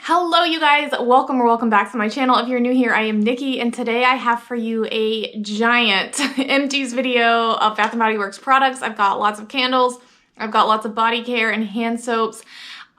Hello you guys, welcome or welcome back to my channel. If you're new here, I am Nikki and today I have for you a giant empties video of Bath & Body Works products. I've got lots of candles, I've got lots of body care and hand soaps.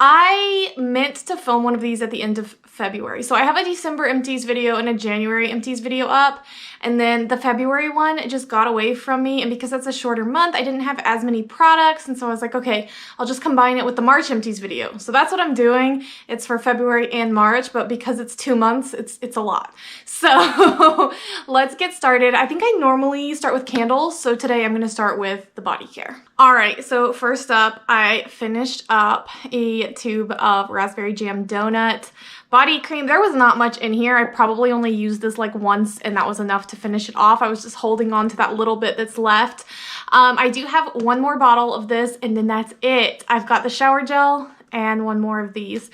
I meant to film one of these at the end of February. So I have a December empties video and a January empties video up, and then the February one just got away from me, and because it's a shorter month, I didn't have as many products, and so I was like, okay, I'll just combine it with the March empties video. So that's what I'm doing. It's for February and March, but because it's 2 months, it's a lot. So let's get started. I think I normally start with candles, so today I'm gonna start with the body care. All right, so first up, I finished up a tube of raspberry jam donut body cream. There was not much in here. I probably only used this like once and that was enough to finish it off. I was just holding on to that little bit that's left. I do have one more bottle of this and then that's it. I've got the shower gel and one more of these.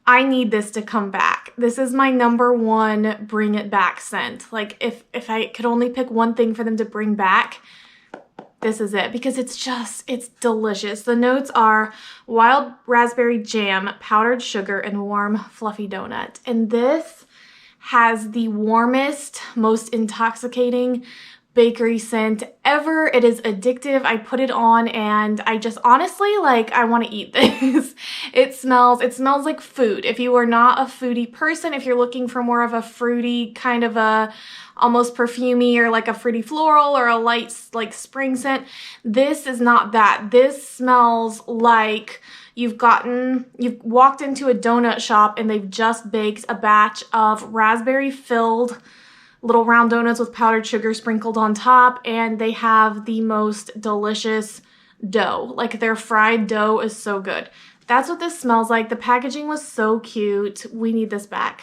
I need this to come back. This is my #1 bring it back scent. Like if I could only pick one thing for them to bring back, this is it, because it's delicious. The notes are wild raspberry jam, powdered sugar, and warm fluffy donut. And this has the warmest, most intoxicating bakery scent ever. It is addictive. I put it on and I just honestly, like, I want to eat this. It smells like food. If you are not a foodie person, if you're looking for more of a fruity kind of a almost perfumey or like a fruity floral or a light like spring scent, this is not that. This smells like you've walked into a donut shop and they've just baked a batch of raspberry filled little round donuts with powdered sugar sprinkled on top, and they have the most delicious dough. Like, their fried dough is so good. That's what this smells like. The packaging was so cute. We need this back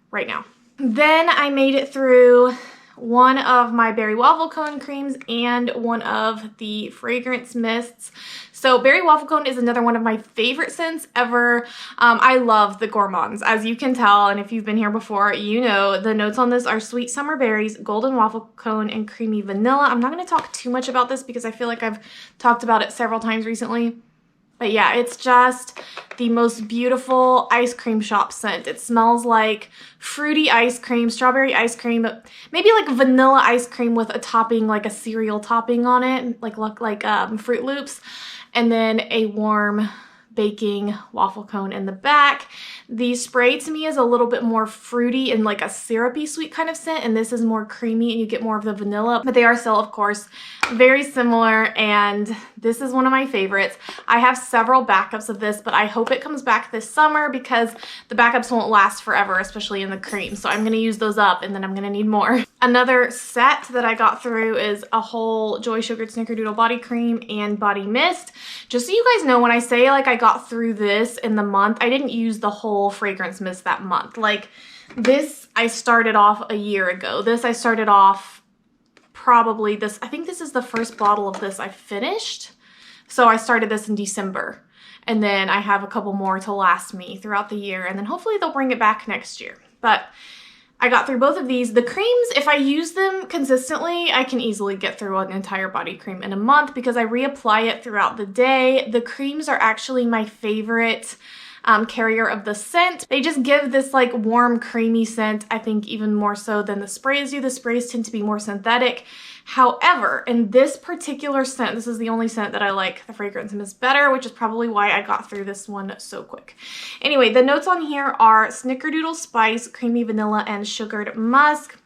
right now. Then I made it through one of my berry waffle cone creams and one of the fragrance mists. So berry waffle cone is another one of my favorite scents ever. I love the gourmands, as you can tell, and if you've been here before, you know the notes on this are sweet summer berries, golden waffle cone, and creamy vanilla. I'm not going to talk too much about this because I feel like I've talked about it several times recently. But yeah, it's just the most beautiful ice cream shop scent. It smells like fruity ice cream, strawberry ice cream, maybe like vanilla ice cream with a topping, like a cereal topping on it, like Fruit Loops, and then a warm baking waffle cone in the back. The spray to me is a little bit more fruity and like a syrupy sweet kind of scent, and this is more creamy and you get more of the vanilla, but they are still, of course, very similar, and this is one of my favorites. I have several backups of this, but I hope it comes back this summer because the backups won't last forever, especially in the cream. So I'm gonna use those up and then I'm gonna need more. Another set that I got through is a whole Joy Sugared Snickerdoodle body cream and body mist. Just so you guys know, when I say like I got through this in the month, I didn't use the whole fragrance mist that month. Like this, I started off a year ago. This I started off probably this, I think this is the first bottle of this I finished. So I started this in December, and then I have a couple more to last me throughout the year, and then hopefully they'll bring it back next year. But I got through both of these. The creams, if I use them consistently, I can easily get through an entire body cream in a month because I reapply it throughout the day. The creams are actually my favorite carrier of the scent. They just give this like warm, creamy scent, I think even more so than the sprays do. The sprays tend to be more synthetic. However, in this particular scent, this is the only scent that I like the fragrance mist better, which is probably why I got through this one so quick. Anyway, the notes on here are snickerdoodle spice, creamy vanilla, and sugared musk.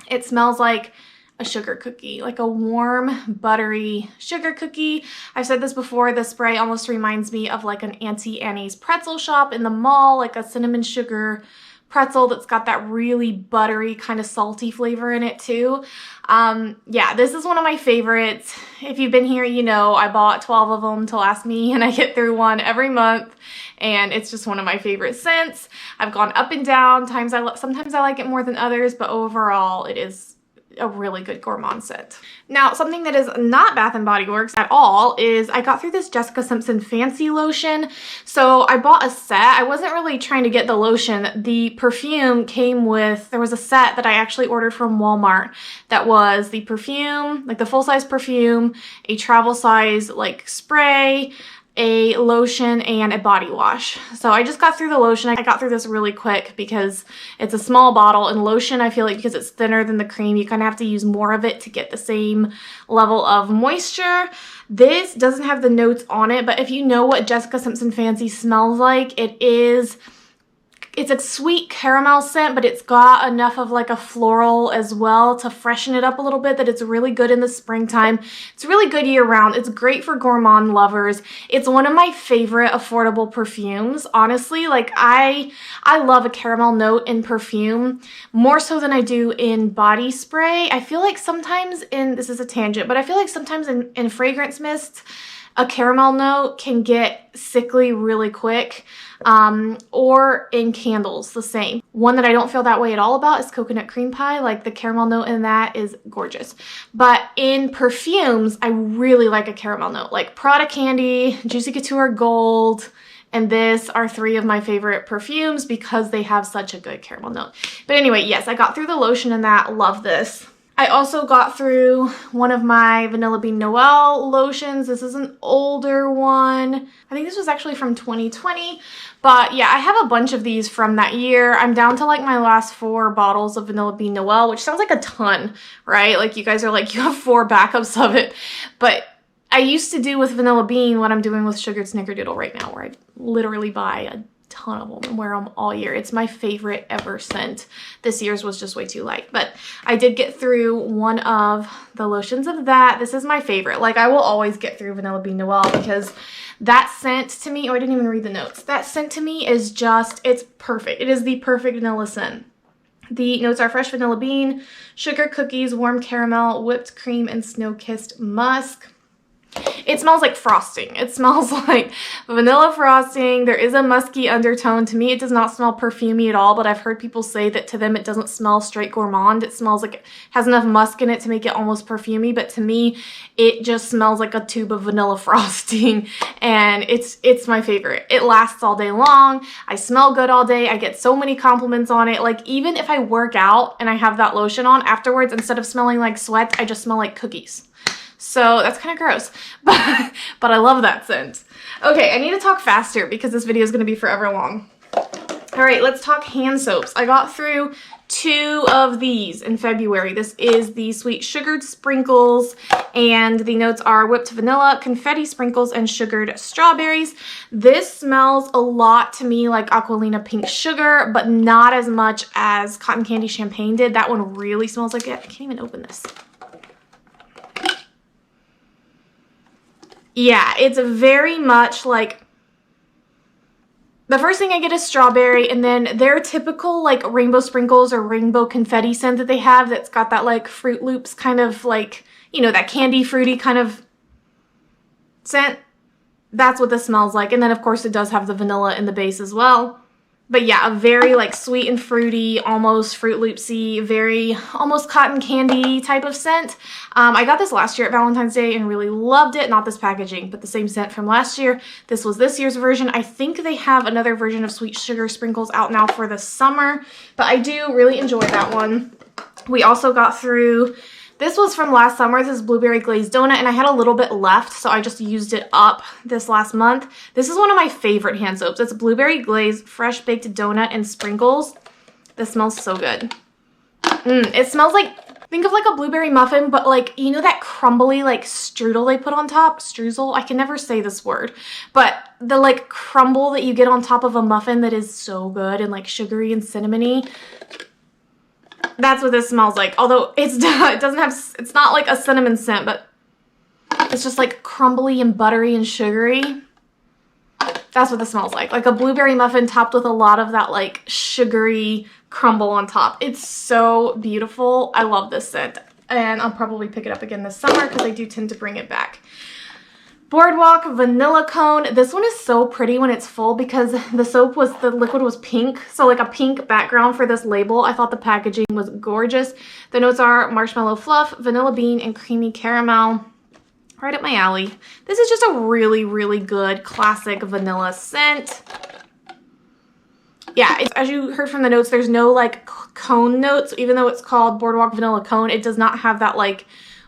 It smells like a sugar cookie, like a warm, buttery sugar cookie. I've said this before, the spray almost reminds me of like an Auntie Annie's pretzel shop in the mall, like a cinnamon sugar pretzel that's got that really buttery kind of salty flavor in it too. Yeah, this is one of my favorites. If you've been here, you know I bought 12 of them to last me, and I get through one every month, and it's just one of my favorite scents. I've gone up and down. Sometimes I like it more than others, but overall it is a really good gourmand scent. Now, something that is not Bath & Body Works at all is I got through this Jessica Simpson Fancy Lotion. So I bought a set. I wasn't really trying to get the lotion. The perfume came with, there was a set that I actually ordered from Walmart that was the perfume, like the full-size perfume, a travel size like spray, a lotion and a body wash. So I just got through the lotion. I got through this really quick because it's a small bottle, and lotion, I feel like because it's thinner than the cream, you kind of have to use more of it to get the same level of moisture. This doesn't have the notes on it, but if you know what Jessica Simpson Fancy smells like, it's a sweet caramel scent, but it's got enough of like a floral as well to freshen it up a little bit, that it's really good in the springtime. It's really good year round. It's great for gourmand lovers. It's one of my favorite affordable perfumes. Honestly, like I love a caramel note in perfume more so than I do in body spray. I feel like sometimes this is a tangent, but I feel like sometimes in fragrance mists, a caramel note can get sickly really quick. Or in candles, the same. One that I don't feel that way at all about is coconut cream pie. Like the caramel note in that is gorgeous. But in perfumes, I really like a caramel note. Like Prada Candy, Juicy Couture Gold, and this are three of my favorite perfumes because they have such a good caramel note. But anyway, yes, I got through the lotion in that. Love this. I also got through one of my Vanilla Bean Noel lotions. This is an older one. I think this was actually from 2020. But yeah, I have a bunch of these from that year. I'm down to like my last 4 bottles of Vanilla Bean Noel, which sounds like a ton, right? Like you guys are like, you have 4 backups of it. But I used to do with Vanilla Bean what I'm doing with Sugared Snickerdoodle right now, where I literally buy a ton of them and wear them all year. It's my favorite ever scent. This year's was just way too light, but I did get through one of the lotions of that. This is my favorite. Like I will always get through Vanilla Bean Noel because that scent to me, oh, I didn't even read the notes. That scent to me is just, it's perfect. It is the perfect vanilla scent. The notes are fresh vanilla bean, sugar cookies, warm caramel, whipped cream, and snow-kissed musk. It smells like frosting. It smells like vanilla frosting. There is a musky undertone. To me, it does not smell perfumey at all, but I've heard people say that to them it doesn't smell straight gourmand. It smells like it has enough musk in it to make it almost perfumey, but to me, it just smells like a tube of vanilla frosting, and it's my favorite. It lasts all day long. I smell good all day. I get so many compliments on it. Like even if I work out and I have that lotion on afterwards, instead of smelling like sweat, I just smell like cookies. So that's kind of gross, but I love that scent. Okay, I need to talk faster because this video is going to be forever long. All right, let's talk hand soaps. I got through 2 of these in February. This is the Sweet Sugared Sprinkles, and the notes are whipped vanilla, confetti sprinkles, and sugared strawberries. This smells a lot to me like Aqualina Pink Sugar, but not as much as Cotton Candy Champagne did. That one really smells like it. I can't even open this. Yeah, it's very much like, the first thing I get is strawberry, and then their typical like rainbow sprinkles or rainbow confetti scent that they have that's got that like Fruit Loops kind of like, you know, that candy fruity kind of scent. That's what this smells like. And then of course it does have the vanilla in the base as well. But yeah, a very like sweet and fruity, almost Fruit Loopsy, very almost cotton candy type of scent. I got this last year at Valentine's Day and really loved it. Not this packaging, but the same scent from last year. This was this year's version. I think they have another version of Sweet Sugar Sprinkles out now for the summer, but I do really enjoy that one. We also got through, this was from last summer. This is Blueberry Glazed Donut, and I had a little bit left, so I just used it up this last month. This is one of my favorite hand soaps. It's Blueberry Glazed Fresh Baked Donut and Sprinkles. This smells so good. It smells like, think of like a blueberry muffin, but like, you know that crumbly like strudel they put on top? Streusel? I can never say this word. But the like crumble that you get on top of a muffin that is so good and like sugary and cinnamony. That's what this smells like. Although it doesn't have, it's not like a cinnamon scent, but it's just like crumbly and buttery and sugary. That's what this smells like a blueberry muffin topped with a lot of that like sugary crumble on top. It's so beautiful. I love this scent, and I'll probably pick it up again this summer because I do tend to bring it back. Boardwalk Vanilla Cone. This one is so pretty when it's full because the liquid was pink. So like a pink background for this label. I thought the packaging was gorgeous. The notes are marshmallow fluff, vanilla bean, and creamy caramel. Right up my alley. This is just a really, really good classic vanilla scent. Yeah, as you heard from the notes, there's no like cone notes. Even though it's called Boardwalk Vanilla Cone, it does not have that like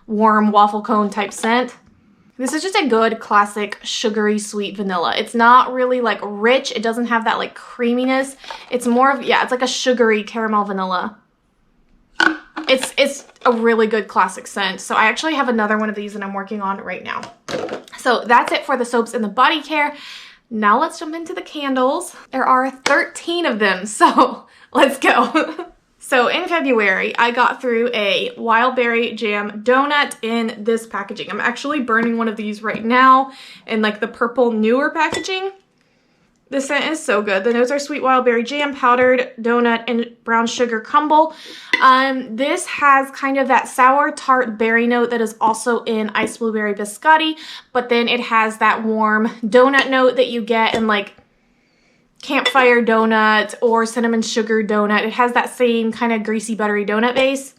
warm waffle cone type scent. This is just a good classic sugary sweet vanilla. It's not really like rich. It doesn't have that like creaminess. It's more of, yeah, it's like a sugary caramel vanilla. It's a really good classic scent. So I actually have another one of these that I'm working on right now. So that's it for the soaps and the body care. Now let's jump into the candles. There are 13 of them, so let's go. So in February, I got through a wild berry jam donut in this packaging. I'm actually burning one of these right now in like the purple newer packaging. The scent is so good. The notes are sweet wild berry jam, powdered donut, and brown sugar crumble. This has kind of that sour tart berry note that is also in iced blueberry biscotti, but then it has that warm donut note that you get in like campfire donut or cinnamon sugar donut. It has that same kind of greasy buttery donut base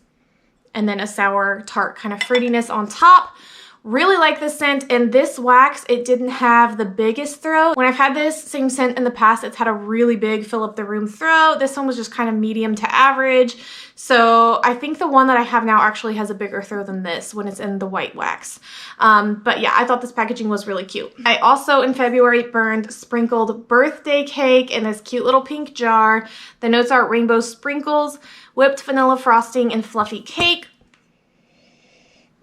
and then a sour tart kind of fruitiness on top. Really like this scent, and this wax, it didn't have the biggest throw. When I've had this same scent in the past, it's had a really big fill up the room throw. This one was just kind of medium to average. So I think the one that I have now actually has a bigger throw than this when it's in the white wax. But yeah, I thought this packaging was really cute. I also in February burned sprinkled birthday cake in this cute little pink jar. The notes are rainbow sprinkles, whipped vanilla frosting, and fluffy cake.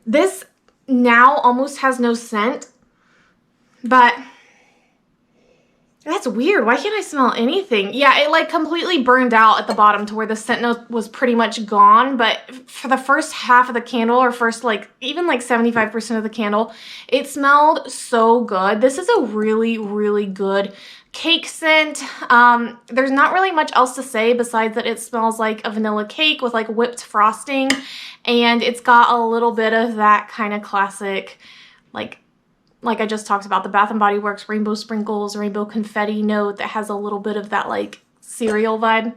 This now almost has no scent, but that's weird. Why can't I smell anything? Yeah, it like completely burned out at the bottom to where the scent note was pretty much gone, but for the first half of the candle, or first like even like 75% of the candle, it smelled so good. This is a really, really good cake scent. There's not really much else to say besides that it smells like a vanilla cake with like whipped frosting, and it's got a little bit of that kind of classic, like I just talked about, the Bath & Body Works rainbow sprinkles, rainbow confetti note that has a little bit of that like cereal vibe,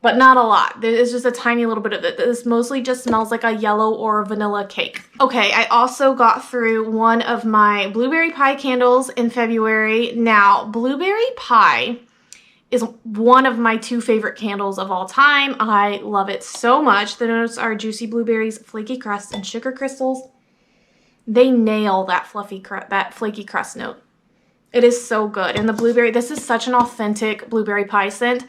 but not a lot. There's just a tiny little bit of it. This mostly just smells like a yellow or vanilla cake. Okay, I also got through one of my blueberry pie candles in February. Now, blueberry pie is one of my 2 favorite candles of all time. I love it so much. The notes are juicy blueberries, flaky crust, and sugar crystals. They nail that flaky crust note. It is so good. And the blueberry, this is such an authentic blueberry pie scent.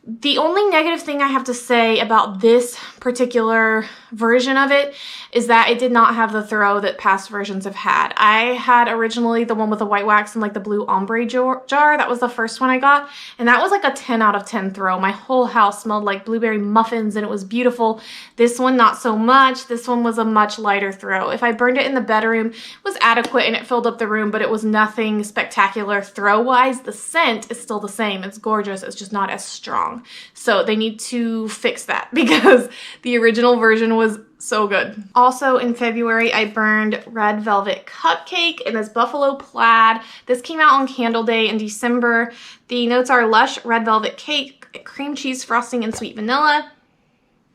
The only negative thing I have to say about this particular version of it is that it did not have the throw that past versions have had. I had originally the one with the white wax and like the blue ombre jar. That was the first one I got, and that was like a 10 out of 10 throw. My whole house smelled like blueberry muffins and it was beautiful. This one, not so much. This one was a much lighter throw. If I burned it in the bedroom, it was adequate and it filled up the room, but it was nothing spectacular throw-wise. The scent is still the same. It's gorgeous. It's just not as strong. So they need to fix that because the original version was so good. Also in February, I burned Red Velvet Cupcake in this buffalo plaid. This came out on Candle Day in December. The notes are lush red velvet cake, cream cheese frosting, and sweet vanilla.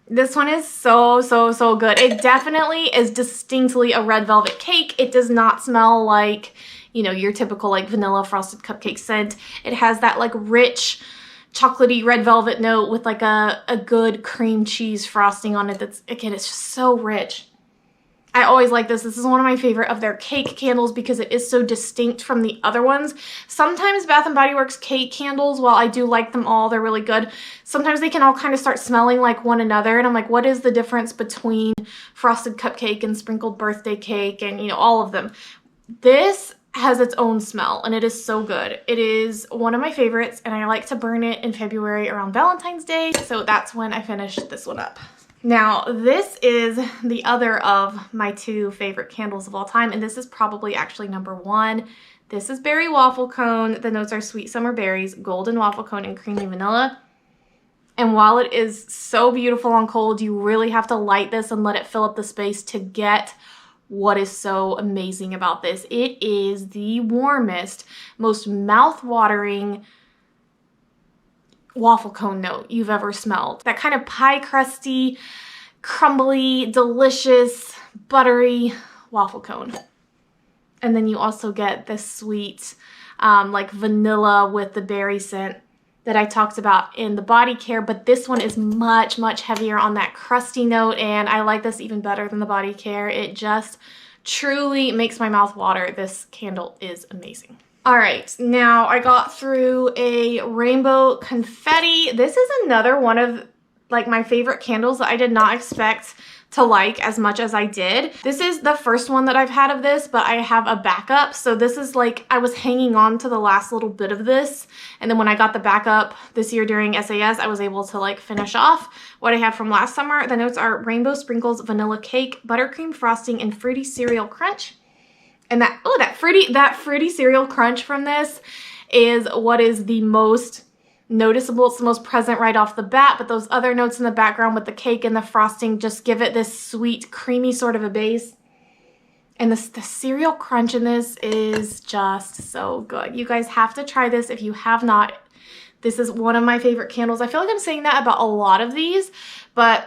This one is so, so, so good. It definitely is distinctly a red velvet cake. It does not smell like, you know, your typical like vanilla frosted cupcake scent. It has that like rich, chocolatey red velvet note with like a good cream cheese frosting on it. That's, again, it's just so rich. I always like this. This is one of my favorite of their cake candles because it is so distinct from the other ones. Sometimes Bath & Body Works cake candles, while I do like them all, they're really good, sometimes they can all kind of start smelling like one another. And I'm like, what is the difference between frosted cupcake and sprinkled birthday cake and, you know, all of them? This has its own smell and it is so good. It is one of my favorites and I like to burn it in February around Valentine's Day. So that's when I finished this one up. Now, this is the other of my 2 favorite candles of all time, and this is probably actually number 1. This is Berry Waffle Cone. The notes are sweet summer berries, golden waffle cone, and creamy vanilla. And while it is so beautiful on cold, you really have to light this and let it fill up the space to get what is so amazing about this. It is the warmest, most mouth-watering waffle cone note you've ever smelled. That kind of pie crusty, crumbly, delicious, buttery waffle cone. And then you also get this sweet like vanilla with the berry scent that I talked about in the body care, but this one is much, much heavier on that crusty note, and I like this even better than the body care. It just truly makes my mouth water. This candle is amazing. All right, now I got through a rainbow confetti. This is another one of like my favorite candles that I did not expect to like as much as I did. This is the first one that I've had of this, but I have a backup. So this is like, I was hanging on to the last little bit of this. And then when I got the backup this year during SAS, I was able to like finish off what I had from last summer. The notes are rainbow sprinkles, vanilla cake, buttercream frosting, and fruity cereal crunch. And that fruity cereal crunch from this is what is the most noticeable. It's the most present right off the bat, but those other notes in the background with the cake and the frosting just give it this sweet, creamy sort of a base. And the cereal crunch in this is just so good. You guys have to try this if you have not. This is one of my favorite candles. I feel like I'm saying that about a lot of these, but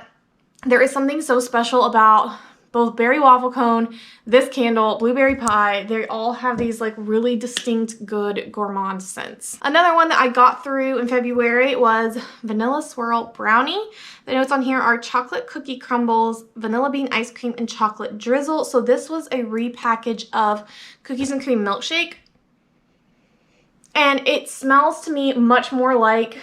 there is something so special about both berry waffle cone, this candle, blueberry pie. They all have these like really distinct good gourmand scents. Another one that I got through in February was vanilla swirl brownie. The notes on here are chocolate cookie crumbles, vanilla bean ice cream, and chocolate drizzle. So this was a repackage of cookies and cream milkshake. And it smells to me much more like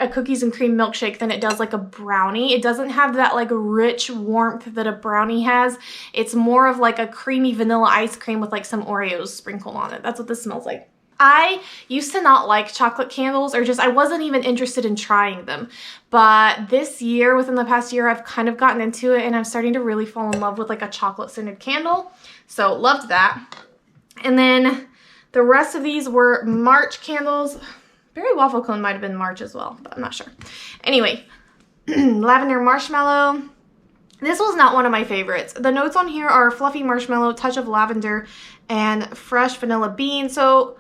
a cookies and cream milkshake than it does like a brownie. It doesn't have that like rich warmth that a brownie has. It's more of like a creamy vanilla ice cream with like some Oreos sprinkled on it. That's what this smells like. I used to not like chocolate candles, or just I wasn't even interested in trying them. But this year, within the past year, I've kind of gotten into it and I'm starting to really fall in love with like a chocolate scented candle. So loved that. And then the rest of these were March candles. Berry waffle cone might have been March as well, but I'm not sure. Anyway, lavender marshmallow. This was not one of my favorites. The notes on here are fluffy marshmallow, touch of lavender, and fresh vanilla bean. So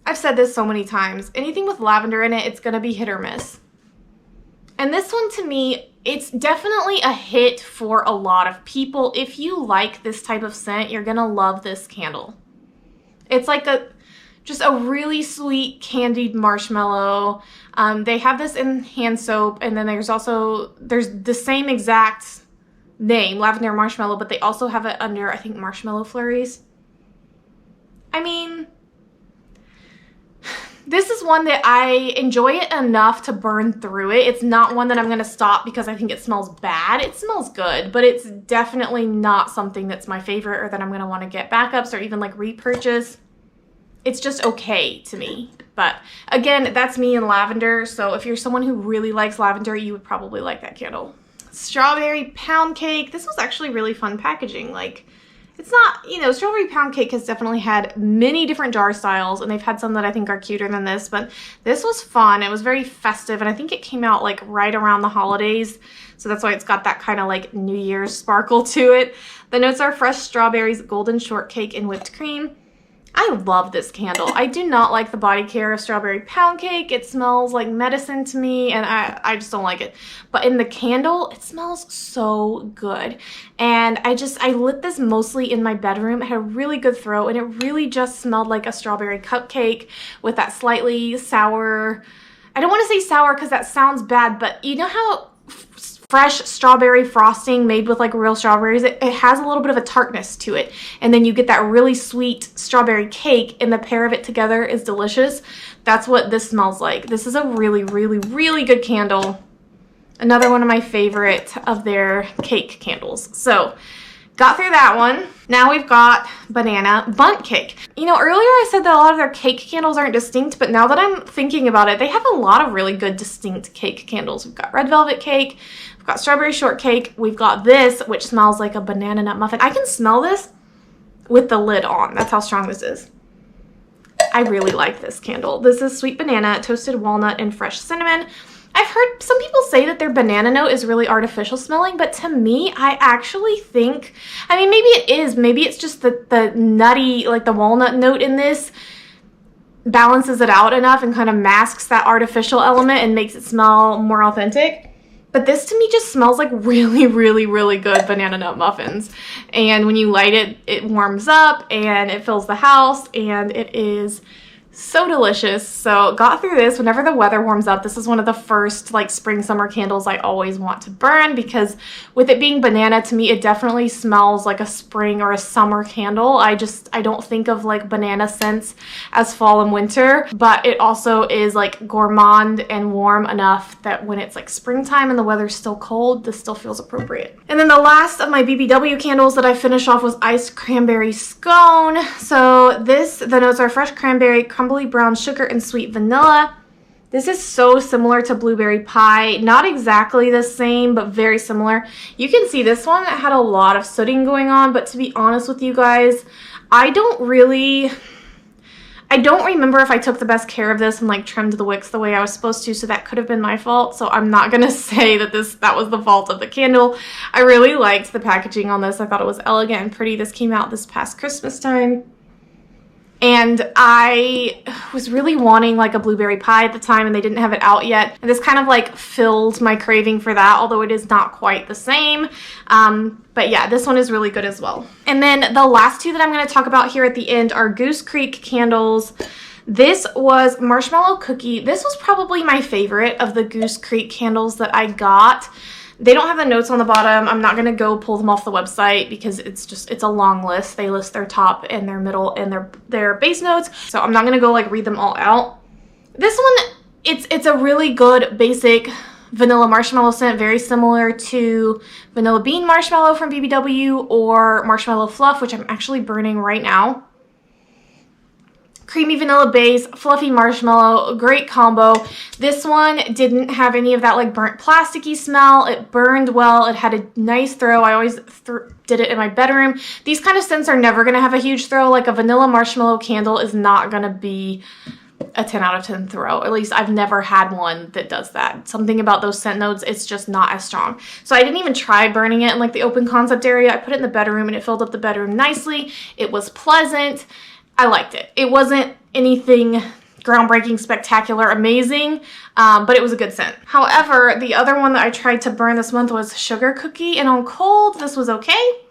I've said this so many times. Anything with lavender in it, it's going to be hit or miss. And this one to me, it's definitely a hit for a lot of people. If you like this type of scent, you're going to love this candle. It's like just a really sweet candied marshmallow. They have this in hand soap, and then there's the same exact name, lavender marshmallow, but they also have it under, I think, marshmallow flurries. I mean, this is one that I enjoy it enough to burn through it. It's not one that I'm going to stop because I think it smells bad. It smells good, but it's definitely not something that's my favorite or that I'm going to want to get backups or even like repurchase. It's just okay to me. But again, that's me in lavender. So if you're someone who really likes lavender, you would probably like that candle. Strawberry pound cake. This was actually really fun packaging. Like, it's not, you know, strawberry pound cake has definitely had many different jar styles, and they've had some that I think are cuter than this, but this was fun. It was very festive, and I think it came out like right around the holidays. So that's why it's got that kind of like New Year's sparkle to it. The notes are fresh strawberries, golden shortcake, and whipped cream. I love this candle. I do not like the body care of strawberry pound cake. It smells like medicine to me, and I just don't like it. But in the candle, it smells so good. And I lit this mostly in my bedroom. It had a really good throw, and it really just smelled like a strawberry cupcake with that slightly sour, I don't want to say sour because that sounds bad, but you know how fresh strawberry frosting made with like real strawberries, it has a little bit of a tartness to it, and then you get that really sweet strawberry cake, and the pair of it together is delicious. That's what this smells like. This is a really, really, really good candle. Another one of my favorite of their cake candles. So got through that one. Now we've got banana bundt cake. You know, earlier I said that a lot of their cake candles aren't distinct, but now that I'm thinking about it, they have a lot of really good distinct cake candles. We've got red velvet cake, we've got strawberry shortcake, we've got this, which smells like a banana nut muffin. I can smell this with the lid on. That's how strong this is. I really like this candle. This is sweet banana, toasted walnut, and fresh cinnamon. I've heard some people say that their banana note is really artificial smelling, but to me, I actually think, I mean, maybe it is. Maybe it's just the nutty, like the walnut note in this balances it out enough and kind of masks that artificial element and makes it smell more authentic. But this to me just smells like really, really, really good banana nut muffins. And when you light it, it warms up and it fills the house, and it is So delicious. So got through this. Whenever the weather warms up, this is one of the first like spring summer candles I always want to burn, because with it being banana, to me it definitely smells like a spring or a summer candle. I don't think of like banana scents as fall and winter, but it also is like gourmand and warm enough that when it's like springtime and the weather's still cold, this still feels appropriate. And then the last of my BBW candles that I finished off was iced cranberry scone. So the notes are fresh cranberry, crumbly brown sugar, and sweet vanilla. This is so similar to blueberry pie. Not exactly the same, but very similar. You can see this one had a lot of sooting going on, but to be honest with you guys, I don't remember if I took the best care of this and like trimmed the wicks the way I was supposed to, so that could have been my fault. So I'm not gonna say that that was the fault of the candle. I really liked the packaging on this. I thought it was elegant and pretty. This came out this past Christmas time. And I was really wanting like a blueberry pie at the time, and they didn't have it out yet. And this kind of like filled my craving for that, although it is not quite the same. But yeah, this one is really good as well. And then the last two that I'm going to talk about here at the end are Goose Creek candles. This was marshmallow cookie. This was probably my favorite of the Goose Creek candles that I got. They don't have the notes on the bottom. I'm not going to go pull them off the website because it's a long list. They list their top and their middle and their base notes. So I'm not going to go like read them all out. This one, it's a really good basic vanilla marshmallow scent, very similar to vanilla bean marshmallow from BBW or marshmallow fluff, which I'm actually burning right now. Creamy vanilla base, fluffy marshmallow, great combo. This one didn't have any of that like burnt plasticky smell. It burned well. It had a nice throw. I always did it in my bedroom. These kind of scents are never going to have a huge throw. Like a vanilla marshmallow candle is not going to be a 10 out of 10 throw. At least I've never had one that does that. Something about those scent notes, it's just not as strong. So I didn't even try burning it in like the open concept area. I put it in the bedroom and it filled up the bedroom nicely. It was pleasant. I liked it. It wasn't anything groundbreaking, spectacular, amazing, but it was a good scent. However, the other one that I tried to burn this month was sugar cookie, and on cold, this was okay. It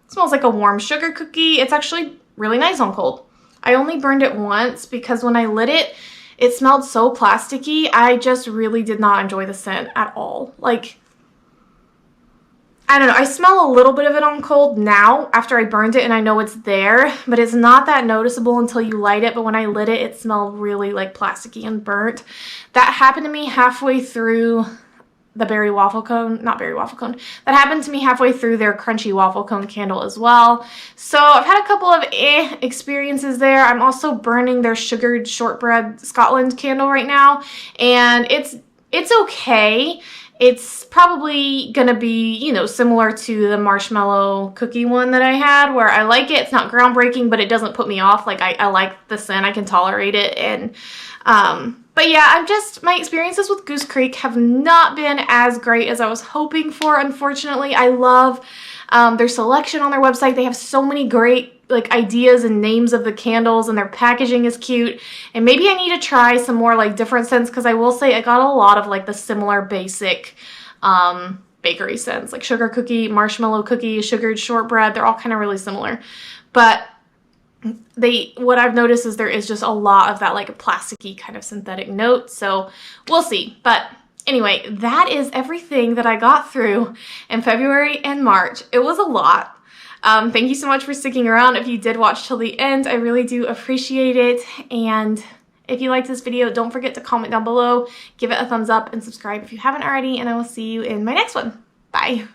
smells like a warm sugar cookie. It's actually really nice on cold. I only burned it once because when I lit it, it smelled so plasticky. I just really did not enjoy the scent at all. Like, I don't know, I smell a little bit of it on cold now after I burned it and I know it's there, but it's not that noticeable until you light it. But when I lit it, it smelled really like plasticky and burnt. That happened to me halfway through the berry waffle cone, not berry waffle cone. That happened to me halfway through their crunchy waffle cone candle as well. So I've had a couple of experiences there. I'm also burning their sugared shortbread Scotland candle right now, and it's okay. It's probably gonna be, you know, similar to the marshmallow cookie one that I had, where I like it. It's not groundbreaking, but it doesn't put me off. Like I like the scent, I can tolerate it. And but yeah, my experiences with Goose Creek have not been as great as I was hoping for, unfortunately. I love their selection on their website. They have so many great like ideas and names of the candles, and their packaging is cute. And maybe I need to try some more like different scents, because I will say I got a lot of like the similar basic bakery scents, like sugar cookie, marshmallow cookie, sugared shortbread. They're all kind of really similar, but what I've noticed is there is just a lot of that like plasticky kind of synthetic note. So we'll see. But anyway, that is everything that I got through in February and March. It was a lot. Thank you so much for sticking around. If you did watch till the end, I really do appreciate it. And if you liked this video, don't forget to comment down below, give it a thumbs up, and subscribe if you haven't already, and I will see you in my next one. Bye.